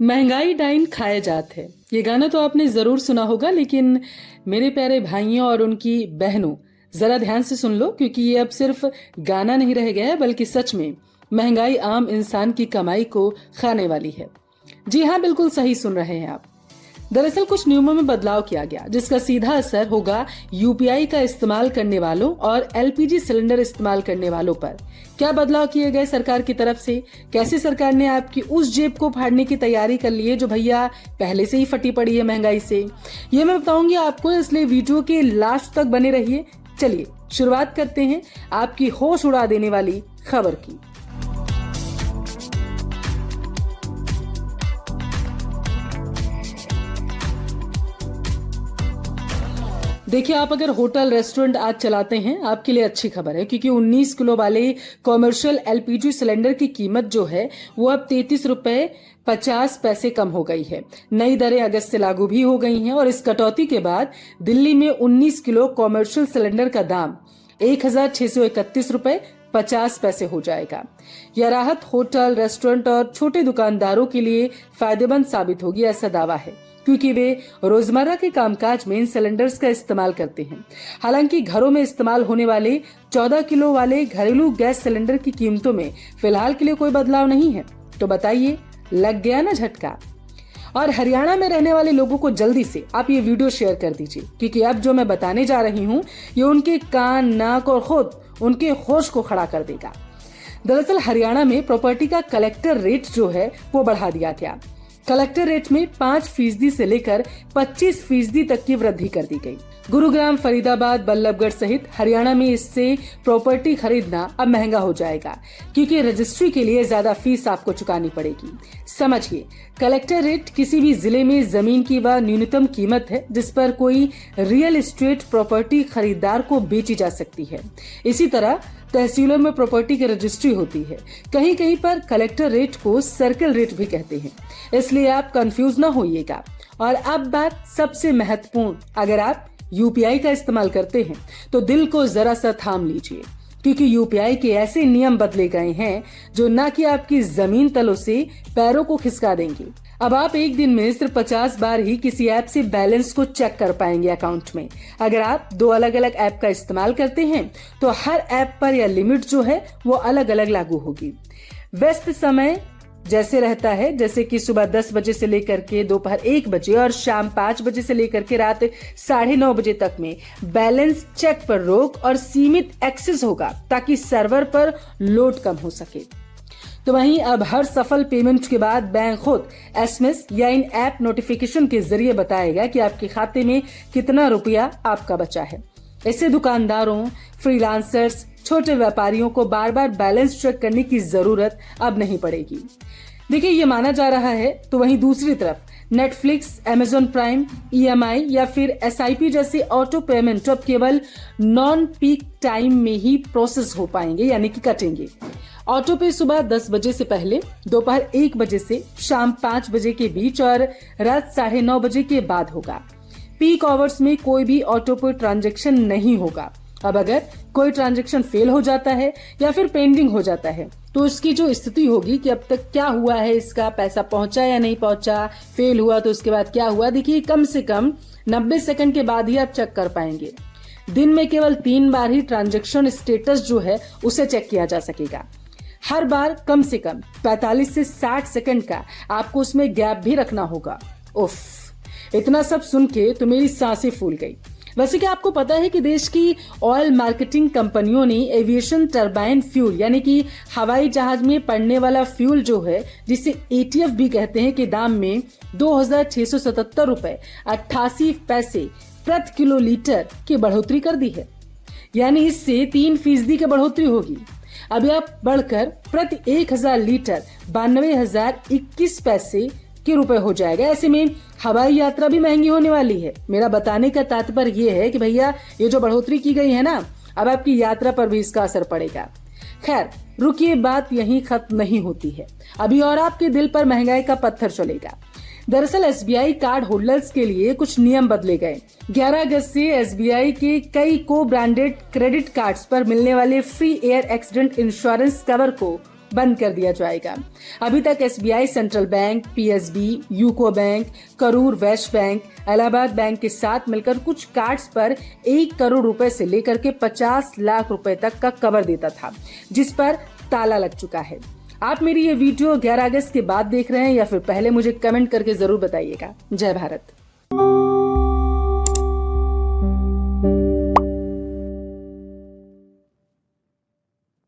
महंगाई डाइन खाए जात है। ये गाना तो आपने जरूर सुना होगा, लेकिन मेरे प्यारे भाइयों और उनकी बहनों, जरा ध्यान से सुन लो, क्योंकि ये अब सिर्फ गाना नहीं रह गया है, बल्कि सच में महंगाई आम इंसान की कमाई को खाने वाली है। जी हाँ, बिल्कुल सही सुन रहे हैं आप। दरअसल कुछ नियमों में बदलाव किया गया, जिसका सीधा असर होगा यूपीआई का इस्तेमाल करने वालों और एलपीजी सिलेंडर इस्तेमाल करने वालों पर। क्या बदलाव किए गए सरकार की तरफ से? कैसे सरकार ने आपकी उस जेब को फाड़ने की तैयारी कर ली है जो भैया पहले से ही फटी पड़ी है महंगाई से? ये मैं बताऊंगी आपको, इसलिए वीडियो के लास्ट तक बने रहिए। चलिए शुरुआत करते हैं आपकी होश उड़ा देने वाली खबर की। देखिए, आप अगर होटल रेस्टोरेंट आज चलाते हैं, आपके लिए अच्छी खबर है, क्योंकि 19 किलो वाले कॉमर्शियल एलपीजी सिलेंडर की कीमत जो है वो अब 33 रुपए 50 पैसे कम हो गई है। नई दरें अगस्त से लागू भी हो गई हैं और इस कटौती के बाद दिल्ली में 19 किलो कॉमर्शियल सिलेंडर का दाम 1,631 रुपए 50 पैसे हो जाएगा। यह राहत होटल, रेस्टोरेंट और छोटे दुकानदारों के लिए फायदेमंद साबित होगी, ऐसा दावा है, क्योंकि वे रोजमर्रा के कामकाज में इन सिलेंडर्स का इस्तेमाल करते हैं। हालांकि घरों में इस्तेमाल होने वाले 14 किलो वाले घरेलू गैस सिलेंडर की कीमतों में फिलहाल के लिए कोई बदलाव नहीं है। तो बताइए, लग गया ना झटका? और हरियाणा में रहने वाले लोगों को जल्दी से आप ये वीडियो शेयर कर दीजिए, क्योंकि अब जो मैं बताने जा रही हूँ ये उनके कान, नाक और खुद उनके होश को खड़ा कर देगा। दरअसल हरियाणा में प्रॉपर्टी का कलेक्टर रेट जो है वो बढ़ा दिया गया। कलेक्टर रेट में 5% से लेकर 25% तक की वृद्धि कर दी गई। गुरुग्राम, फरीदाबाद, बल्लभगढ़ सहित हरियाणा में इससे प्रॉपर्टी खरीदना अब महंगा हो जाएगा, क्योंकि रजिस्ट्री के लिए ज्यादा फीस आपको चुकानी पड़ेगी। समझिए, कलेक्टर रेट किसी भी जिले में जमीन की वह न्यूनतम कीमत है जिस पर कोई रियल एस्टेट प्रॉपर्टी खरीदार को बेची जा सकती है। इसी तरह तहसीलों में प्रॉपर्टी की रजिस्ट्री होती है। कहीं कहीं पर कलेक्टर रेट को सर्कल रेट भी कहते हैं, इसलिए आप कंफ्यूज ना होइएगा। और अब बात सबसे महत्वपूर्ण, अगर आप यूपीआई का इस्तेमाल करते हैं तो दिल को जरा सा थाम लीजिए, क्योंकि यूपीआई के ऐसे नियम बदले गए हैं जो न कि आपकी जमीन तलों से पैरों को खिसका देंगे। अब आप एक दिन में सिर्फ 50 बार ही किसी ऐप से बैलेंस को चेक कर पाएंगे अकाउंट में। अगर आप 2 अलग अलग ऐप का इस्तेमाल करते हैं तो हर ऐप पर यह लिमिट जो है वो अलग अलग लागू होगी। व्यस्त समय जैसे रहता है, जैसे कि सुबह 10 बजे से लेकर के दोपहर 1 बजे और शाम 5 बजे से लेकर के रात 9:30 बजे तक में बैलेंस चेक पर रोक और सीमित एक्सेस होगा, ताकि सर्वर पर लोड कम हो सके। तो वहीं अब हर सफल पेमेंट के बाद बैंक खुद एसएमएस या इन ऐप नोटिफिकेशन के जरिए बताएगा कि आपके खाते में कितना रुपया आपका बचा है। इससे दुकानदारों, फ्रीलांसर्स, छोटे व्यापारियों को बार बार बैलेंस चेक करने की जरूरत अब नहीं पड़ेगी। देखिए, ये माना जा रहा है, तो वहीं दूसरी तरफ नेटफ्लिक्स, अमेजॉन प्राइम, ईएमआई या फिर एसआईपी जैसे ऑटो पेमेंट अब केवल नॉन पीक टाइम में ही प्रोसेस हो पाएंगे, यानी कि कटेंगे। ऑटो पे सुबह 10 बजे से पहले, दोपहर 1 बजे से शाम 5 बजे के बीच और रात 9:30 बजे के बाद होगा। पीक आवर्स में कोई भी ऑटो पे ट्रांजैक्शन नहीं होगा। अब अगर कोई ट्रांजैक्शन फेल हो जाता है या फिर पेंडिंग हो जाता है, तो उसकी जो स्थिति होगी कि अब तक क्या हुआ है, इसका पैसा पहुंचा या नहीं पहुंचा, फेल हुआ तो उसके बाद क्या हुआ, देखिए कम से कम 90 सेकंड के बाद ही आप चेक कर पाएंगे। दिन में केवल 3 बार ही ट्रांजैक्शन स्टेटस जो है उसे चेक किया जा सकेगा। हर बार कम से कम 45 से 60 सेकंड का आपको उसमें गैप भी रखना होगा। उफ, इतना सब सुन के तो मेरी सांसें फूल गई। वैसे क्या आपको पता है कि देश की ऑयल मार्केटिंग कंपनियों ने एविएशन टरबाइन फ्यूल, यानी कि हवाई जहाज में पड़ने वाला फ्यूल जो है, जिसे एटीएफ भी कहते हैं, के दाम में 2,677 रुपए 88 पैसे प्रति किलोलीटर की बढ़ोतरी कर दी है। यानी इससे 3% की बढ़ोतरी होगी। अब यह बढ़कर प्रति 1,000 लीटर 92,021 पैसे के रुपए हो जाएगा। ऐसे में हवाई यात्रा भी महंगी होने वाली है। मेरा बताने का तात्पर्य ये है कि भैया, ये जो बढ़ोतरी की गई है ना, अब आपकी यात्रा पर भी इसका असर पड़ेगा। खैर, रुकिए, बात यहीं खत्म नहीं होती है। अभी और आपके दिल पर महंगाई का पत्थर चलेगा। दरअसल एसबीआई कार्ड होल्डर्स के लिए कुछ नियम बदले गए। 11 अगस्त से एसबीआई के कई को ब्रांडेड क्रेडिट कार्ड्स पर मिलने वाले free air accident insurance cover को बंद कर दिया जाएगा। अभी तक SBI, central bank, PSB, UCO bank, Karur Vysya bank, Allahabad bank के साथ मिलकर कुछ कार्ड्स पर 1 करोड़ रुपए से लेकर के 50 लाख रुपए तक का कवर देता था, जिस पर ताला लग चुका है। आप मेरी ये वीडियो 11 अगस्त के बाद देख रहे हैं या फिर पहले, मुझे कमेंट करके जरूर बताइएगा। जय भारत।